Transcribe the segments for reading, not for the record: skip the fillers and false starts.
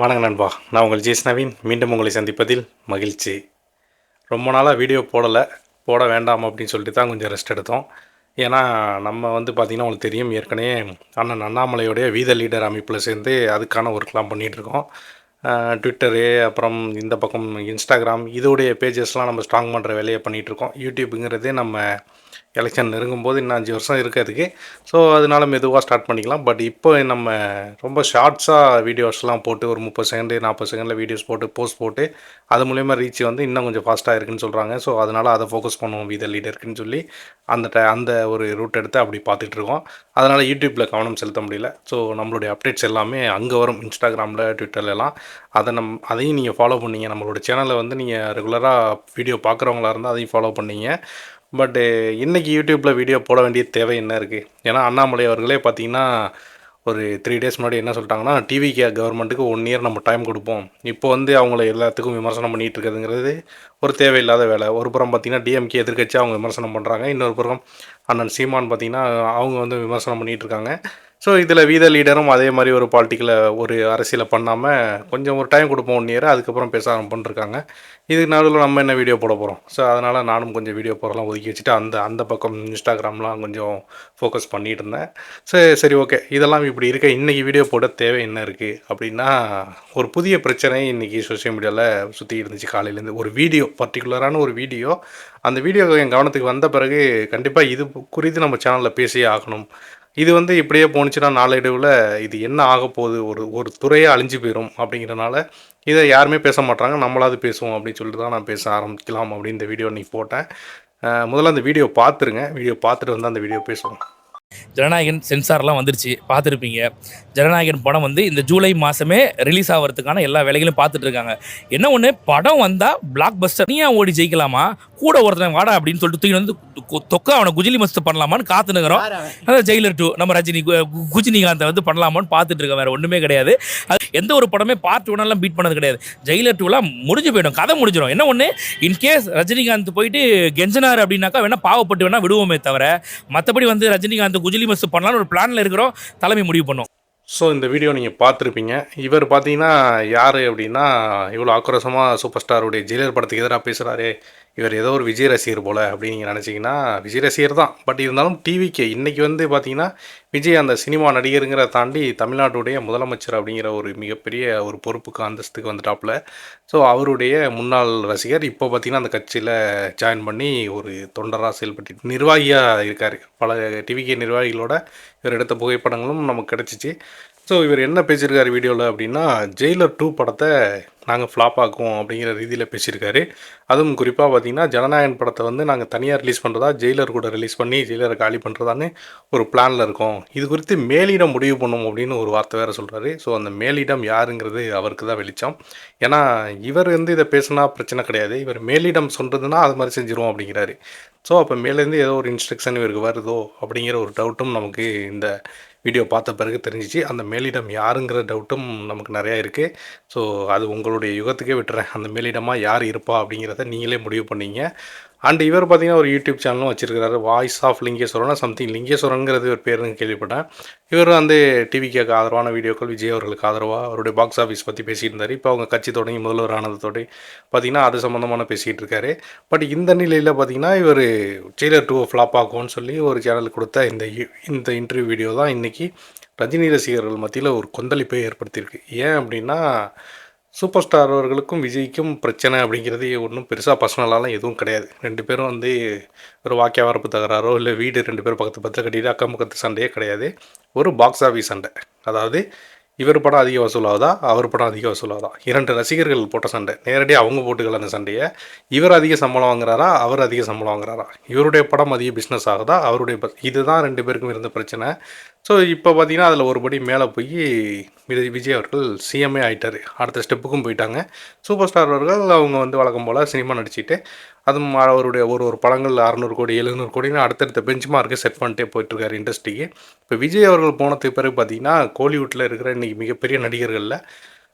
வணக்கம் நண்பா, நான் உங்கள் ஜெய்ஸ் நவீன். மீண்டும் உங்களை சந்திப்பதில் மகிழ்ச்சி. ரொம்ப நாளாக வீடியோ போட வேண்டாம் அப்படின்னு சொல்லிட்டு தான் கொஞ்சம் ரெஸ்ட் எடுத்தோம். ஏன்னா நம்ம பார்த்திங்கன்னா உங்களுக்கு தெரியும், ஏற்கனவே அண்ணன் அண்ணாமலையோடைய வீத லீடர் அமைப்பில் சேர்ந்து அதுக்கான ஒர்க்லாம் பண்ணிகிட்ருக்கோம். ட்விட்டரு, அப்புறம் இந்த பக்கம் இன்ஸ்டாகிராம், இதோடைய பேஜஸ்லாம் நம்ம ஸ்ட்ராங் பண்ணுற வேலையை பண்ணிகிட்ருக்கோம். யூடியூப்புங்கிறது நம்ம எலெக்ஷன் நெருங்கும்போது இன்னும் 5 வருஷம் இருக்குது அதுக்கு. ஸோ அதனால் மெதுவாக ஸ்டார்ட் பண்ணிக்கலாம். பட் இப்போ நம்ம ரொம்ப ஷார்ட்ஸாக வீடியோஸ்லாம் போட்டு ஒரு 30 செகண்டு 40 செகண்டில் வீடியோஸ் போட்டு போஸ்ட் போட்டு அது மூலயமா ரீச் இன்னும் கொஞ்சம் ஃபாஸ்ட்டாக இருக்குன்னு சொல்கிறாங்க. ஸோ அதனால் அதை ஃபோக்கஸ் பண்ணுவோம் வீத லீடருக்குன்னு சொல்லி அந்த ஒரு ரூட் எடுத்து அப்படி பார்த்துட்ருக்கோம். அதனால் யூடியூப்பில் கவனம் செலுத்த முடியல. ஸோ நம்மளுடைய அப்டேட்ஸ் எல்லாமே அங்கே வரும், இன்ஸ்டாகிராமில், ட்விட்டர்லலாம். அதையும் நீங்கள் ஃபாலோ பண்ணீங்க. நம்மளோட சேனலை நீங்கள் ரெகுலராக வீடியோ பார்க்குறவங்களா இருந்தால் அதையும் ஃபாலோ பண்ணீங்க. பட்டு இன்றைக்கி யூடியூப்பில் வீடியோ போட வேண்டிய தேவை என்ன இருக்குது? ஏன்னா அண்ணாமலை அவர்களே பார்த்திங்கன்னா ஒரு 3 டேஸ் முன்னாடி என்ன சொல்லிட்டாங்கன்னா, டிவிகே கவர்மெண்ட்டுக்கு 1 இயர் நம்ம டைம் கொடுப்போம். இப்போ அவங்கள எல்லாத்துக்கும் விமர்சனம் பண்ணிகிட்டு இருக்கிறதுங்கிறது ஒரு தேவையில்லாத வேலை. ஒரு புறம் பார்த்திங்கன்னா டிஎம்கே எதிர்க்கட்சி அவங்க விமர்சனம் பண்ணுறாங்க. இன்னொரு புறம் அண்ணன் சீமான் பார்த்திங்கன்னா அவங்க விமர்சனம் பண்ணிகிட்டு இருக்காங்க. ஸோ இதில் வீத லீடரும் அதே மாதிரி ஒரு ஒரு அரசியலை பண்ணாமல் கொஞ்சம் ஒரு டைம் கொடுப்போம் 1 இயர், அதுக்கப்புறம் பேச ஆரம்பிச்சுருக்காங்க. இதுக்கு நடுவில் நம்ம என்ன வீடியோ போட போகிறோம்? ஸோ அதனால் நானும் கொஞ்சம் வீடியோ போடலாம் ஒதுக்கி வச்சுட்டு அந்த பக்கம் இன்ஸ்டாகிராம்லாம் கொஞ்சம் ஃபோக்கஸ் பண்ணிகிட்டு இருந்தேன். சரி ஓகே, இதெல்லாம் இப்படி இருக்க இன்றைக்கி வீடியோ போட தேவை என்ன இருக்குது அப்படின்னா, ஒரு புதிய பிரச்சனை இன்றைக்கி சோஷியல் மீடியாவில் சுற்றி இருந்துச்சு. காலையிலேருந்து ஒரு வீடியோ, பர்டிகுலரான ஒரு வீடியோ, அந்த வீடியோ என் கவனத்துக்கு வந்த பிறகு கண்டிப்பாக இது குறித்து நம்ம சேனலில் பேசியே ஆகணும். இது இப்படியே போணுச்சுன்னா நாளடைவில் இது என்ன ஆகப்போகுது, ஒரு துறையே அழிஞ்சு போயிடும். அப்படிங்கிறனால இதை யாருமே பேச மாட்டாங்க, நம்மளாவது பேசுவோம் அப்படின்னு சொல்லிட்டு தான் நான் பேச ஆரம்பிக்கலாம் அப்படின்னு இந்த வீடியோ இன்றைக்கி போட்டேன். முதல்ல அந்த வீடியோ பார்த்துருங்க. வீடியோ பார்த்துட்டு வந்து அந்த வீடியோ பேசுவோம். ஜனநாயகன் சென்சார்லாம் வந்துருச்சு, பார்த்துருப்பீங்க. ஜனநாயகன் படம் இந்த ஜூலை மாதமே ரிலீஸ் ஆகிறதுக்கான எல்லா வேலைகளும் பார்த்துட்டு இருக்காங்க. என்ன ஒன்று, படம் வந்தால் பிளாக் பஸ்டர் நீயாக ஓடி ஜெயிக்கலாமா, கூட ஒருத்தன் வாடா அப்படின்னு சொல்லிட்டு தூக்கி தொக்க அவனை குஜிலி மஸ்து பண்ணலாமான்னு காத்துனுக்கிறோம். அதாவது ஜெயிலர் 2 நம்ம ரஜினி குஜினிகாந்தை பண்ணலாமான்னு பார்த்துட்டு இருக்கோம். வேறு ஒன்றுமே கிடையாது. எந்த ஒரு படமே பார்ட் 1 பீட் பண்ணது கிடையாது. ஜெயிலர் 2 முடிஞ்சு போயிடும், கதை முடிஞ்சிடும். என்ன ஒன்று, இன்கேஸ் ரஜினிகாந்த் போயிட்டு கெஞ்சனார் அப்படின்னாக்கா வேணா பாவப்பட்டு வேணா விடுவோமே தவிர, மற்றபடி ரஜினிகாந்த் குஜிலி மஸ்து பண்ணலான்னு ஒரு பிளானில் இருக்கிறோம். தலைமை முடிவு பண்ணோம். ஸோ இந்த வீடியோ நீங்கள் பார்த்துருப்பீங்க. இவர் பார்த்தீங்கன்னா யார் அப்படின்னா, இவ்வளோ ஆக்ரோஷமாக சூப்பர் ஸ்டாருடைய ஜெயிலர் படத்துக்கு எதிராக பேசுகிறாரு, இவர் ஏதோ ஒரு விஜய் ரசிகர் போல் அப்படின்னு நீங்கள் நினச்சிங்கன்னா, விஜய் ரசிகர் தான். பட் இருந்தாலும் டிவிக்கு இன்றைக்கி பார்த்தீங்கன்னா, விஜய் அந்த சினிமா நடிகருங்கிற தாண்டி தமிழ்நாட்டுடைய முதலமைச்சர் அப்படிங்கிற ஒரு மிகப்பெரிய ஒரு பொறுப்புக்கு அந்தஸ்துக்கு வந்துட்டாப்புல. ஸோ அவருடைய முன்னாள் ரசிகர் இப்போ பார்த்திங்கன்னா அந்த கட்சியில் ஜாயின் பண்ணி ஒரு தொண்டராக செயல்பட்டு நிர்வாகியாக இருக்கார். பல டிவிகே நிர்வாகிகளோட இவர் எடுத்த புகைப்படங்களும் நமக்கு கிடச்சிச்சு. ஸோ இவர் என்ன பேசியிருக்காரு வீடியோவில் அப்படின்னா, ஜெயிலர் 2 படத்தை நாங்கள் ஃப்ளாப் ஆக்குவோம் அப்படிங்கிற ரீதியில் பேசியிருக்காரு. அதுவும் குறிப்பாக பார்த்திங்கன்னா, ஜனநாயகன் படத்தை நாங்கள் தனியாக ரிலீஸ் பண்ணுறதா, ஜெயிலர் கூட ரிலீஸ் பண்ணி ஜெயிலரை காலி பண்ணுறதான்னு ஒரு பிளானில் இருக்கோம். இது குறித்து மேலிடம் முடிவு பண்ணும் அப்படின்னு ஒரு வார்த்தை வேறு சொல்கிறாரு. ஸோ அந்த மேலிடம் யாருங்கிறது அவருக்கு தான் வெளிச்சம். ஏன்னா இவர் இதை பேசுனா பிரச்சனை கிடையாது, இவர் மேலிடம் சொல்கிறதுனா அது மாதிரி செஞ்சிருவோம் அப்படிங்கிறாரு. ஸோ அப்போ மேலேருந்து ஏதோ ஒரு இன்ஸ்ட்ரக்ஷன் இவருக்கு வருதோ அப்படிங்கிற ஒரு டவுட்டும் நமக்கு இந்த வீடியோ பார்த்த பிறகு தெரிஞ்சிச்சு. அந்த மேலிடம் யாருங்கிற டவுட்டும் நமக்கு நிறையா இருக்குது. ஸோ அது உங்களுடைய யுகத்துக்கே விட்டுறேன். அந்த மேலிடமாக யார் இருப்பா அப்படிங்கிறத நீங்களே முடிவு பண்ணிங்க. அண்ட் இவர் பார்த்திங்கன்னா ஒரு யூடியூப் சேனலும் வச்சுருக்கிறாரு, வாய்ஸ் ஆஃப் லிங்கேஸ்வரன் சம்திங் லிங்கேஸ்வரங்கிறது ஒரு பேருன்னு கேள்விப்பட்டேன். இவர் டிவிக்கு ஆதரவான வீடியோக்கள், விஜய் அவர்களுக்கு ஆதரவாக அவருடைய பாக்ஸ் ஆஃபீஸ் பற்றி பேசிகிட்டு இருந்தார். இப்போ அவங்க கட்சி தொடங்கி முதல்வர் ஆனதோடு பார்த்திங்கன்னா அது சம்மந்தமான பேசிகிட்டு இருக்காரு. பட் இந்த நிலையில் பார்த்திங்கன்னா இவர் ஜெயிலர் 2 ஃப்ளாப் ஆகும்னு சொல்லி ஒரு சேனலுக்கு கொடுத்த இந்த இன்டர்வியூ வீடியோ தான் இன்றைக்கி ரஜினி ரசிகர்கள் மத்தியில் ஒரு கொந்தளிப்பை ஏற்படுத்தியிருக்கு. ஏன் அப்படின்னா, சூப்பர் ஸ்டார் அவர்களுக்கும் விஜய்க்கும் பிரச்சனை அப்படிங்கிறது ஒன்றும் பெருசாக பர்சனலாலாம் எதுவும் கிடையாது. 2 பேரும் ஒரு வாக்கிய வரப்பு தகராறோ இல்லை வீடு 2 பேரும் பக்கத்து பக்கத்தில் கட்டிட்டு அக்கம் பக்கத்து சண்டையே கிடையாது. ஒரு பாக்ஸ் ஆஃபீஸ் சண்டை. அதாவது இவர் படம் அதிக வசூலாகுதா, அவர் படம் அதிக வசூலாகுதா, 2 ரசிகர்கள் போட்ட சண்டை. நேரடியாக அவங்க போட்டுக்கல அந்த சண்டையை. இவர் அதிக சம்பளம் வாங்குறாரா, அவர் அதிக சம்பளம் வாங்குறாரா, இவருடைய படம் அதிக பிஸ்னஸ் ஆகுதா, அவருடைய இதுதான் 2 பேருக்கும் இருந்த பிரச்சனை. ஸோ இப்போ பார்த்திங்கன்னா அதில் ஒரு படி மேலே போய் விஜய் அவர்கள் சிஎம்ஏ ஆகிட்டார். அடுத்த ஸ்டெப்புக்கும் போயிட்டாங்க. சூப்பர் ஸ்டார் அவர்கள் அவங்க வழக்கம் போல் சினிமா நடிச்சுட்டு அதுவும் அவருடைய ஒரு படங்கள் 600 கோடி 700 கோடின்னு அடுத்தடுத்த பெஞ்ச் மார்க்கை செட் பண்ணிட்டே போயிட்டுருக்காரு இண்டஸ்ட்ரிக்கு. இப்போ விஜய் அவர்கள் போனதுக்கு பிறகு பார்த்திங்கன்னா, கோலிவுட்டில் இருக்கிற இன்றைக்கி மிகப்பெரிய நடிகர்களில்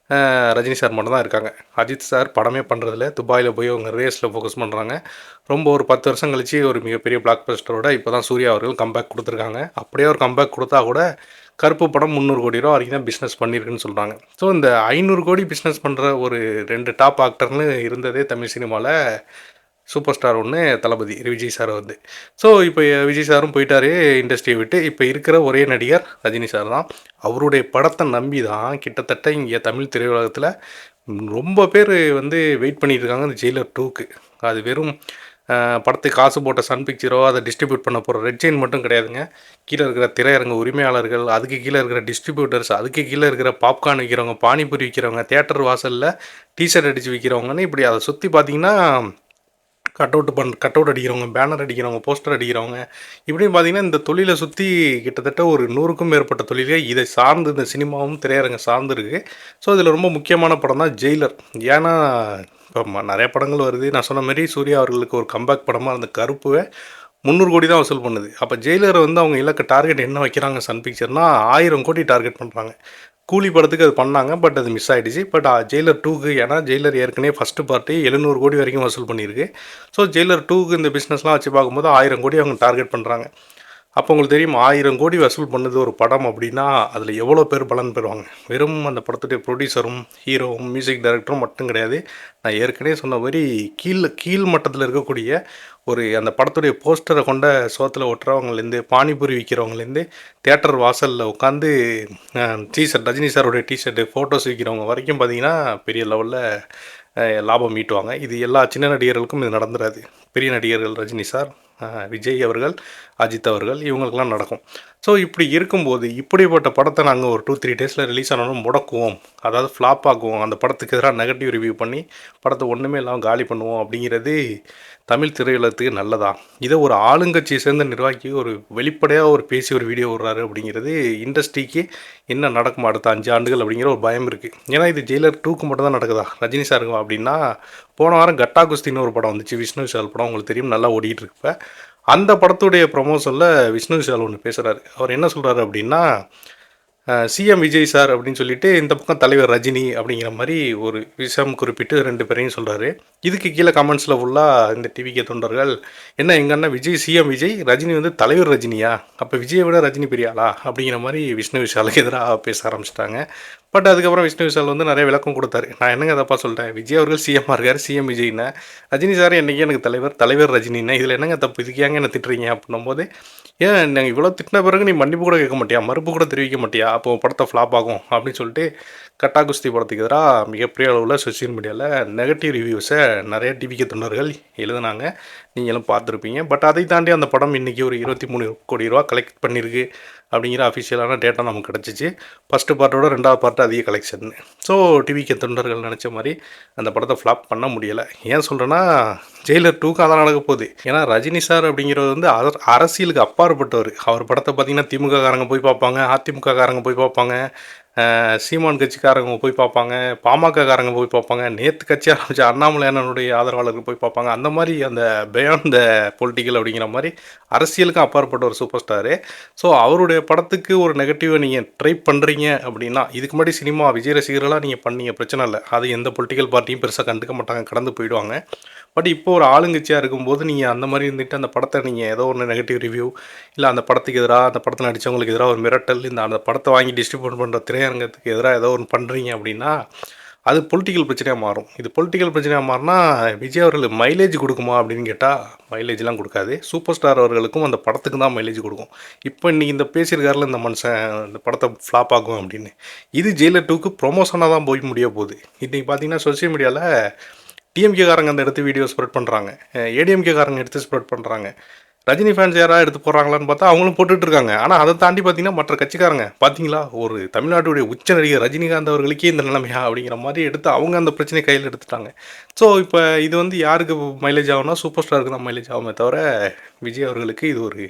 ரஜினி சார் மட்டும் தான் இருக்காங்க. அஜித் சார் படமே பண்ணுறதில்ல, துபாயில் போய் அவங்க ரேஸில் ஃபோக்கஸ் பண்ணுறாங்க. ரொம்ப ஒரு 10 வருஷம் கழித்து ஒரு மிகப்பெரிய பிளாக் பஸ்டரோட இப்போ தான் சூர்யா அவர்கள் கம்பேக் கொடுத்துருக்காங்க. அப்படியே ஒரு கம்பேக் கொடுத்தா கூட கருப்பு படம் 300 கோடி ரூபா வரைக்கும் தான் பிஸ்னஸ் பண்ணியிருக்குன்னு சொல்கிறாங்க. ஸோ இந்த 500 கோடி பிஸ்னஸ் பண்ணுற ஒரு 2 டாப் ஆக்டர்னு இருந்ததே தமிழ் சினிமாவில் சூப்பர் ஸ்டார் ஒன்று தளபதி விஜய் சார் வந்து. ஸோ இப்போ விஜய் சாரும் போயிட்டாரு இண்டஸ்ட்ரியை விட்டு. இப்போ இருக்கிற ஒரே நடிகர் ரஜினி சார் தான். அவருடைய படத்தை நம்பி தான் கிட்டத்தட்ட இங்கே தமிழ் திரையுலகத்தில் ரொம்ப பேர் வந்து வெயிட் பண்ணிட்டு இருக்காங்க இந்த ஜெயிலர் 2க்கு. அது வெறும் படத்துக்கு காசு போட்ட சன் பிக்சரோ அதை டிஸ்ட்ரிபியூட் பண்ண போகிற ரெட் ஜெயின் மட்டும் கிடையாதுங்க. கீழே இருக்கிற திரையரங்க உரிமையாளர்கள், அதுக்கு கீழே இருக்கிற டிஸ்ட்ரிபியூட்டர்ஸ், அதுக்கு கீழே இருக்கிற பாப்கார்ன் விற்கிறவங்க, பானிபூரி விற்கிறவங்க, தேட்டர் வாசலில் டிஷர்ட் அடித்து விற்கிறவங்கன்னு இப்படி அதை சுற்றி பார்த்தீங்கன்னா கட் அவுட் அடிக்கிறவங்க, பேனர் அடிக்கிறவங்க, போஸ்டர் அடிக்கிறவங்க, இப்படின்னு பார்த்தீங்கன்னா இந்த தொழிலை சுற்றி கிட்டத்தட்ட ஒரு 100க்கும் மேற்பட்ட தொழிலே இதை சார்ந்து இந்த சினிமாவும் திரையரங்க சார்ந்து இருக்குது. ஸோ இதில் ரொம்ப முக்கியமான படம் தான் ஜெயிலர். ஏன்னா இப்போ நிறைய படங்கள் வருது. நான் சொன்ன மாதிரி சூர்யா அவர்களுக்கு ஒரு கம்பேக் படமாக அந்த கருப்புவை 300 கோடி தான் வசூல் பண்ணுது. அப்போ ஜெயிலர் வந்து அவங்க இலக்கு டார்கெட் என்ன வைக்கிறாங்க சன் பிக்சர்னால் 1000 கோடி டார்கெட் பண்ணுறாங்க. கூலி படத்துக்கு அது பண்ணாங்க, பட் அது மிஸ் ஆகிடுச்சு. பட் ஜெயிலர் 2க்கு, ஏன்னா ஜெயிலர் ஏற்கனவே ஃபஸ்ட்டு பார்ட்டு 700 கோடி வரைக்கும் வசூல் பண்ணியிருக்கு. ஸோ ஜெயிலர் 2க்கு இந்த பிஸ்னஸ்லாம் வச்சு பார்க்கும்போது 1000 கோடி அவங்க டார்கெட் பண்ணுறாங்க. அப்போ உங்களுக்கு தெரியும் 1000 கோடி வசூல் பண்ணுது ஒரு படம் அப்படின்னா அதில் எவ்வளோ பேர் பலன் பெறுவாங்க. வெறும் அந்த படத்துடைய ப்ரொடியூசரும் ஹீரோவும் மியூசிக் டைரக்டரும் மட்டும் கிடையாது. நான் ஏற்கனவே சொன்ன மாதிரி கீழ் மட்டத்தில் இருக்கக்கூடிய ஒரு அந்த படத்துடைய போஸ்டரை கொண்ட சோத்தில் ஒட்டுறவங்கலேருந்து, பானிபூரி விற்கிறவங்கலேருந்து, தேட்டர் வாசலில் உட்காந்து டிஷர்ட் ரஜினி சாரோடைய டிஷர்ட்டு ஃபோட்டோஸ் விற்கிறவங்க வரைக்கும் பார்த்திங்கன்னா பெரிய லெவலில் லாபம் ஈட்டுவாங்க. இது எல்லா சின்ன நடிகர்களுக்கும் இது நடந்துடாது. பெரிய நடிகர்கள் ரஜினி சார், விஜய் அவர்கள், அஜித் அவர்கள், இவங்களுக்கெல்லாம் நடக்கும். ஸோ இப்படி இருக்கும்போது இப்படிப்பட்ட படத்தை நாங்கள் ஒரு 2-3 டேஸில் ரிலீஸ் ஆனாலும் முடக்குவோம், அதாவது ஃப்ளாப் ஆக்குவோம், அந்த படத்துக்கு எதிராக நெகட்டிவ் ரிவ்யூ பண்ணி படத்தை ஒன்றுமே இல்லாமல் காலி பண்ணுவோம் அப்படிங்கிறது தமிழ் திரையுலகத்துக்கு நல்லதா? இதை ஒரு ஆளுங்கட்சியை சேர்ந்த நிர்வாகி ஒரு வெளிப்படையாக ஒரு பேசி ஒரு வீடியோ விடுறாரு அப்படிங்கிறது இண்டஸ்ட்ரிக்கு என்ன நடக்குமா அடுத்த 5 ஆண்டுகள் அப்படிங்கிற ஒரு பயம் இருக்குது. ஏன்னா இது ஜெயிலர் 2க்கு மட்டும் தான் நடக்குதா, ரஜினி சாருக்கு அப்படின்னா? போன வாரம் கட்டா குஸ்தின்னு ஒரு படம் வந்துச்சு, விஷ்ணு விஷால் படம், உங்களுக்கு தெரியும், நல்லா ஓடிட்டு இருப்ப. அந்த படத்துடைய ப்ரொமோஷனில் விஷ்ணு விஷால் ஒன்று பேசுகிறாரு. அவர் என்ன சொல்கிறாரு அப்படின்னா, சிஎம் விஜய் சார் அப்படின்னு சொல்லிட்டு இந்த பக்கம் தலைவர் ரஜினி அப்படிங்கிற மாதிரி ஒரு விஷயம் குறிப்பிட்டு 2 பேரையும் சொல்கிறாரு. இதுக்கு கீழே கமெண்ட்ஸில் ஃபுல்லாக இந்த டிவிக்கு தொண்டர்கள், என்ன எங்கள் அண்ணன் விஜய் சிஎம் விஜய், ரஜினி வந்து தலைவர் ரஜினியா, அப்போ விஜயை விட ரஜினி பெரியாளா அப்படிங்கிற மாதிரி விஷ்ணு விஷாலுக்கு எதிராக பேச ஆரம்பிச்சிட்டாங்க. பட் அதுக்கப்புறம் விஷ்ணு விஷால் வந்து நிறைய விளக்கம் கொடுத்தாரு. நான் என்னங்க தப்பா சொல்லிட்டேன், விஜய் அவர்கள் சிஎம்மாக இருக்கார், சிஎம் விஜய்னா, ரஜினி சார் என்றைக்கே எனக்கு தலைவர் ரஜினின்னா, இதில் என்னங்க தப்பு, இதுக்கு ஏங்க என்ன திட்டுறீங்க அப்படின்னும் போது, ஏன் நாங்கள் இவ்வளோ திட்டின பிறகு நீ மன்னிப்பு கூட கேட்க மாட்டியா, மறுப்பு கூட தெரிவிக்க மாட்டியா, அப்போ படத்தை ஃப்ளாப் ஆகும் அப்படின்னு சொல்லிட்டு கட்டா குஸ்தி படத்துக்கு எதிராக மிகப்பெரிய அளவில் சோசியல் மீடியாவில் நெகட்டிவ் ரிவ்யூஸை நிறைய டிவிக்கு தொண்டர்கள் எழுதுனாங்க, நீங்களும் பார்த்துருப்பீங்க. பட் அதை தாண்டி அந்த படம் இன்றைக்கி ஒரு 23 கோடி ரூபா கலெக்ட் பண்ணியிருக்கு அப்படிங்கிற அஃபிஷியலான டேட்டா நமக்கு கிடச்சிச்சு. ஃபஸ்ட்டு பார்ட்டோட 2வது பார்ட்டு அதிக கலெக்ஷன். ஸோ டிவிக்கு தொண்டர்கள் நினச்ச மாதிரி அந்த படத்தை ஃப்ளாப் பண்ண முடியலை. ஏன் சொல்கிறேன்னா, ஜெயிலர் 2க்கு அதான் நடக்க போகுது. ஏன்னா ரஜினி சார் அப்படிங்கிறது வந்து அரசியலுக்கு அப்பாற்பட்டவர். அவர் படத்தை பார்த்திங்கன்னா திமுக காரங்க போய் பார்ப்பாங்க, அதிமுக காரங்க போய் பார்ப்பாங்க, சீமான் கட்சிக்காரங்க போய் பார்ப்பாங்க, பாமக காரங்க போய் பார்ப்பாங்க, நேற்று கட்சி ஆரம்பித்த அண்ணாமலை அண்ணனுடைய ஆதரவாளர்கள் போய் பார்ப்பாங்க. அந்த மாதிரி அந்த பியாண்ட் த பொலிட்டிக்கல் அப்படிங்கிற மாதிரி அரசியலுக்கும் அப்பாற்பட்ட ஒரு சூப்பர் ஸ்டாரு. ஸோ அவருடைய படத்துக்கு ஒரு நெகட்டிவை நீங்கள் ட்ரை பண்ணுறீங்க அப்படின்னா, இதுக்கு முன்னாடி சினிமா விஜய் ரசிகர்களாக நீங்கள் பண்ணீங்க, பிரச்சனை இல்லை, அது எந்த பொலிட்டிக்கல் பார்ட்டியும் பெருசாக கண்டுக்க மாட்டாங்க, கடந்து போயிடுவாங்க. பட் இப்போ ஒரு ஆளுங்கட்சியாக இருக்கும்போது நீங்கள் அந்த மாதிரி இருந்துட்டு அந்த படத்தை நீங்கள் ஏதோ ஒன்று நெகட்டிவ் ரிவ்யூ, இல்லை அந்த படத்துக்கு எதிராக, அந்த படத்தில் நடித்தவங்களுக்கு எதிராக ஒரு மிரட்டல், அந்த படத்தை வாங்கி டிஸ்ட்ரிபியூட் பண்ணுற திரையரங்கத்துக்கு எதிராக ஏதோ ஒன்று பண்ணுறீங்க அப்படின்னா அது பொலிட்டிக்கல் பிரச்சனையாக மாறும். இது பொலிட்டிக்கல் பிரச்சனையாக மாறினா விஜய் அவர்களுக்கு மைலேஜ் கொடுக்குமா அப்படின்னு கேட்டால் மைலேஜ்லாம் கொடுக்காது. சூப்பர் ஸ்டார் அவர்களுக்கும் அந்த படத்துக்கு தான் மைலேஜ் கொடுக்கும். இப்போ இன்றைக்கி இந்த பேசியிருக்காருல இந்த மனுஷன், இந்த படத்தை ஃப்ளாப் ஆகும் அப்படின்னு, இது ஜெயிலர் 2க்கு ப்ரொமோஷனாக தான் போய் முடிய போகுது. இன்றைக்கி பார்த்தீங்கன்னா சோசியல் மீடியாவில் டிஎம்கே காரங்க அந்த எடுத்து வீடியோ ஸ்ப்ரெட் பண்ணுறாங்க, ஏடிஎம்கே காரங்க எடுத்து ஸ்ப்ரெட் பண்ணுறாங்க, ரஜினி ஃபேன்ஸ் யாராவது எடுத்து போடுறாங்களான்னு பார்த்தா அவங்களும் போட்டுட்ருக்காங்க. ஆனால் அதை தாண்டி பார்த்தீங்கன்னா மற்ற கட்சிக்காரங்க, பார்த்தீங்களா ஒரு தமிழ்நாட்டுடைய உச்ச நடிகர் ரஜினிகாந்த் அவர்களுக்கே இந்த நிலைமையா அப்படிங்கிற மாதிரி எடுத்து அவங்க அந்த பிரச்சனையை கையில் எடுத்துட்டாங்க. ஸோ இப்போ இது வந்து யாருக்கு மைலேஜ் ஆகும்னா சூப்பர் ஸ்டாருக்கு தான் மைலேஜ் ஆகுமே தவிர விஜய் அவர்களுக்கு இது ஒரு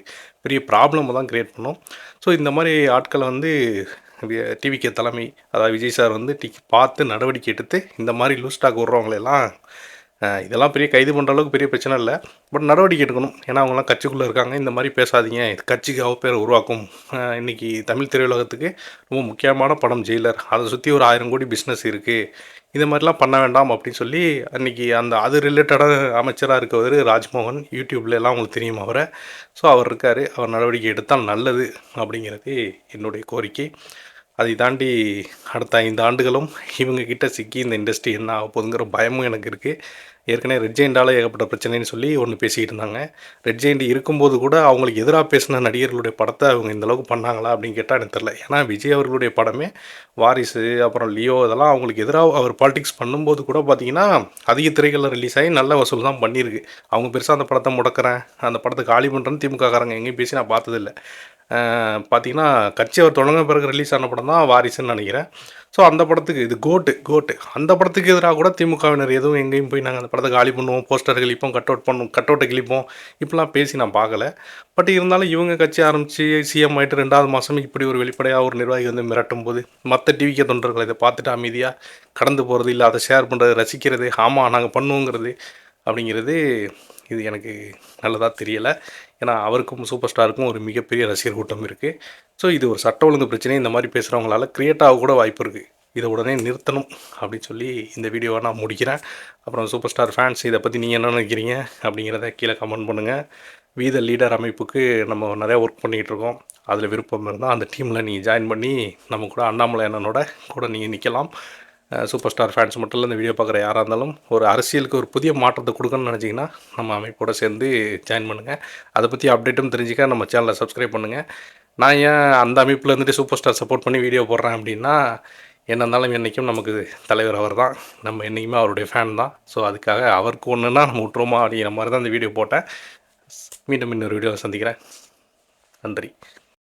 பெரிய ப்ராப்ளமை தான் க்ரியேட் பண்ணும். ஸோ இந்த மாதிரி ஆட்களை வந்து டிவிக்கு தலைமை, அதாவது விஜய் சார் வந்து பார்த்து நடவடிக்கை எடுத்து இந்த மாதிரி லூஸ் ஸ்டாக் விட்றவங்களெல்லாம் இதெல்லாம் பெரிய கைது பண்ணுற அளவுக்கு பெரிய பிரச்சனை இல்லை. பட் நடவடிக்கை எடுக்கணும். ஏன்னா அவங்கலாம் கட்சிக்குள்ளே இருக்காங்க. இந்த மாதிரி பேசாதீங்க. இது கட்சிக்கு அவப்பேரை உருவாக்கும். இன்றைக்கி தமிழ் திரையுலகத்துக்கு ரொம்ப முக்கியமான படம் ஜெயிலர். அதை சுற்றி ஒரு 1000 கோடி பிஸ்னஸ் இருக்குது. இந்த மாதிரிலாம் பண்ண வேண்டாம் அப்படின்னு சொல்லி அன்றைக்கி அது ரிலேட்டடாக அமைச்சராக இருக்கவர் ராஜ்மோகன். யூடியூப்ல எல்லாம் உங்களுக்கு தெரியும் அவரை. ஸோ அவர் இருக்கார். அவர் நடவடிக்கை எடுத்தால் நல்லது அப்படிங்கிறது என்னுடைய கோரிக்கை. அதை தாண்டி அடுத்த 5 ஆண்டுகளும் இவங்க கிட்ட சிக்கி இந்த இண்டஸ்ட்ரி என்ன ஆக போகுதுங்கிற பயமும் எனக்கு இருக்குது. ஏற்கனவே ரெட் ஜெயண்டால் ஏகப்பட்ட பிரச்சனைன்னு சொல்லி ஒன்று பேசிக்கிட்டு இருந்தாங்க. ரெட் ஜெயண்ட் இருக்கும்போது கூட அவங்களுக்கு எதிராக பேசின நடிகர்களுடைய படத்தை அவங்க இந்தளவுக்கு பண்ணாங்களா அப்படின்னு கேட்டால் எனக்கு தெரில. ஏன்னா விஜய் அவர்களுடைய படமே வாரிசு, அப்புறம் லியோ, இதெல்லாம் அவங்களுக்கு எதிராக அவர் பாலிடிக்ஸ் பண்ணும்போது கூட பார்த்திங்கன்னா அதிக திரைகளில் ரிலீஸ் ஆகி நல்ல வசூல் தான் பண்ணியிருக்கு. அவங்க பெருசாக அந்த படத்தை முடக்கிறேன், அந்த படத்தை காலி பண்ணுறேன்னு திமுககாரங்க எங்கேயும் பேசி நான் பார்த்ததில்ல. பார்த்திங்கன்னா கட்சி அவர் தொடங்க பிறகு ரிலீஸ் ஆன படம் தான் வாரிசுன்னு நினைக்கிறேன். ஸோ அந்த படத்துக்கு இது கோட்டு அந்த படத்துக்கு எதிராக கூட திமுகவினர் எதுவும் எங்கேயும் போய் நாங்கள் அந்த படத்தை காலி பண்ணுவோம், போஸ்டர் கிழிப்போம், கட் அவுட்டை கிழிப்போம், இப்படிலாம் பேசி நான் பார்க்கல. பட் இருந்தாலும் இவங்க கட்சி ஆரம்பித்து சிஎம் ஆகிட்டு 2வது மாதம் இப்படி ஒரு வெளிப்படையாக ஒரு நிர்வாகி வந்து மிரட்டும் போது மற்ற டிவிக்கு தொண்டர்கள் இதை பார்த்துட்டு அமைதியாக கடந்து போகிறது, இல்லை அதை ஷேர் பண்ணுறது, ரசிக்கிறது, ஆமாம் நாங்கள் பண்ணுவோங்கிறது அப்படிங்கிறது இது எனக்கு நல்லதாக தெரியலை. ஏன்னா அவருக்கும் சூப்பர் ஸ்டாருக்கும் ஒரு மிகப்பெரிய ரசிகர் கூட்டம் இருக்குது. ஸோ இது ஒரு சட்ட ஒழுங்கு பிரச்சனை. இந்த மாதிரி பேசுகிறவங்களால க்ரியேட் ஆக கூட வாய்ப்பு இருக்குது. இதை உடனே நிறுத்தணும் அப்படின்னு சொல்லி இந்த வீடியோவை நான் முடிக்கிறேன். அப்புறம் சூப்பர் ஸ்டார் ஃபேன்ஸ் இதை பற்றி நீங்கள் என்ன நினைக்கிறீங்க அப்படிங்கிறத கீழே கமெண்ட் பண்ணுங்கள். வி த லீடர் அமைப்புக்கு நம்ம நிறையா ஒர்க் பண்ணிகிட்ருக்கோம். அதில் விருப்பம் இருந்தால் அந்த டீமில் நீங்கள் ஜாயின் பண்ணி நம்ம கூட அண்ணாமலை அண்ணனோட கூட நீங்கள் நிற்கலாம். சூப்பர் ஸ்டார் ஃபேன்ஸ் மட்டும் இல்லை, இந்த வீடியோ பார்க்குற யாராக இருந்தாலும் ஒரு அரசியலுக்கு ஒரு புதிய மாற்றத்தை கொடுக்கணும்னு நினச்சிங்கன்னா நம்ம அமைப்போடு சேர்ந்து ஜாயின் பண்ணுங்கள். அதை பற்றி அப்டேட்டும் தெரிஞ்சுக்க நம்ம சேனலை சப்ஸ்கிரைப் பண்ணுங்கள். நான் ஏன் அந்த அமைப்பில் இருந்துட்டு சூப்பர் ஸ்டார் சப்போர்ட் பண்ணி வீடியோ போடுறேன் அப்படின்னா, என்ன இருந்தாலும் என்றைக்கும் நமக்கு தலைவர் அவர் தான். நம்ம என்றைக்குமே அவருடைய ஃபேன் தான். ஸோ அதுக்காக அவருக்கு ஒன்றுனா நம்ம விட்டுருமா அப்படிங்கிற மாதிரி தான் இந்த வீடியோ போட்டேன். மீண்டும் இன்னொரு வீடியோவில் சந்திக்கிறேன். நன்றி.